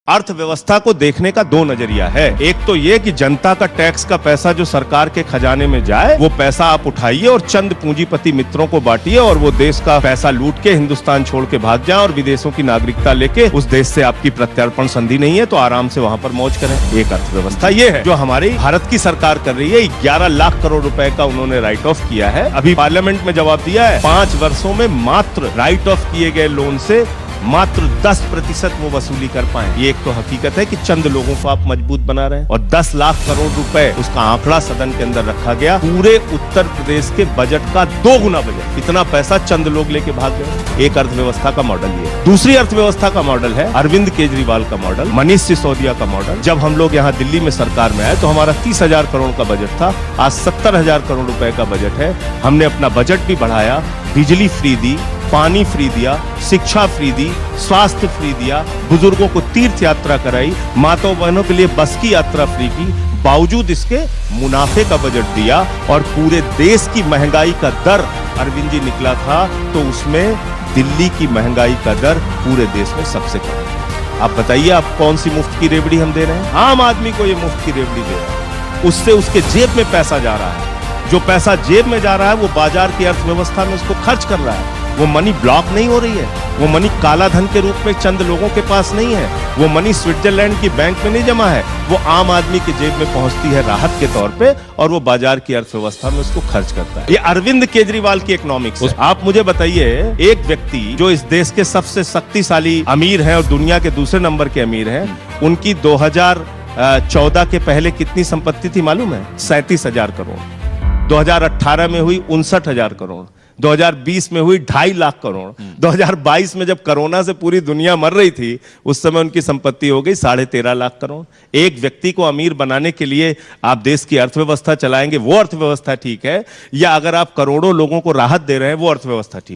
अर्थव्यवस्था को देखने का दो नजरिया है। एक तो ये कि जनता का टैक्स का पैसा जो सरकार के खजाने में जाए वो पैसा आप उठाइए और चंद पूंजीपति मित्रों को बांटिए और वो देश का पैसा लूट के हिंदुस्तान छोड़ के भाग जाए और विदेशों की नागरिकता लेके उस देश से आपकी प्रत्यर्पण संधि नहीं है तो आराम से वहां पर मौज करें। एक अर्थव्यवस्था ये है जो हमारी भारत की सरकार कर रही है। 11 लाख करोड़ रुपए का उन्होंने राइट ऑफ किया है। अभी पार्लियामेंट में जवाब दिया है 5 वर्षों में मात्र राइट ऑफ किए गए लोन से मात्र 10% वो वसूली कर पाए। ये एक तो हकीकत है कि चंद लोगों को आप मजबूत बना रहे हैं और 10 लाख करोड़ रुपए उसका आंकड़ा सदन के अंदर रखा गया। पूरे उत्तर प्रदेश के बजट का 2 गुना बजट, इतना पैसा चंद लोग लेके भाग गए। एक अर्थव्यवस्था का मॉडल ये। दूसरी अर्थव्यवस्था का मॉडल है अरविंद केजरीवाल का मॉडल, मनीष सिसोदिया का मॉडल। जब हम लोग यहाँ दिल्ली में सरकार में आए तो हमारा 30,000 करोड़ का बजट था, आज 70,000 करोड़ रुपए का बजट है। हमने अपना बजट भी बढ़ाया, बिजली फ्री दी, पानी फ्री दिया, शिक्षा फ्री दी, स्वास्थ्य फ्री दिया, बुजुर्गों को तीर्थ यात्रा कराई, माताओं बहनों के लिए बस की यात्रा फ्री की। बावजूद इसके मुनाफे का बजट दिया और पूरे देश की महंगाई का दर अरविंद जी निकला था तो उसमें दिल्ली की महंगाई का दर पूरे देश में सबसे कम है। आप बताइए आप कौन सी मुफ्त की रेवड़ी हम दे रहे हैं? आम आदमी को ये मुफ्त की रेवड़ी दे रहे हैं, उससे उसके जेब में पैसा जा रहा है। जो पैसा जेब में जा रहा है वो बाजार की अर्थव्यवस्था में उसको खर्च कर रहा है। वो मनी ब्लॉक नहीं हो रही है, वो मनी काला धन के रूप में चंद लोगों के पास नहीं है, वो मनी स्विट्जरलैंड की बैंक में नहीं जमा है, वो आम आदमी के जेब में पहुंचती है राहत के तौर पे और वो बाजार की अर्थव्यवस्था में उसको खर्च करता है। ये अरविंद केजरीवाल की इकोनॉमिक्स है। आप मुझे बताइए एक व्यक्ति जो इस देश के सबसे शक्तिशाली अमीर हैं और दुनिया के दूसरे नंबर के अमीर हैं, उनकी 2014 के पहले कितनी संपत्ति थी मालूम है? 37,000 करोड़। 2018 में हुई 59,000 करोड़, 2020 में हुई 2.5 लाख करोड़, 2022 में जब कोरोना से पूरी दुनिया मर रही थी उस समय उनकी संपत्ति हो गई 13.5 लाख करोड़। एक व्यक्ति को अमीर बनाने के लिए आप देश की अर्थव्यवस्था चलाएंगे, वो अर्थव्यवस्था ठीक है, या अगर आप करोड़ों लोगों को राहत दे रहे हैं वो अर्थव्यवस्था ठीक है?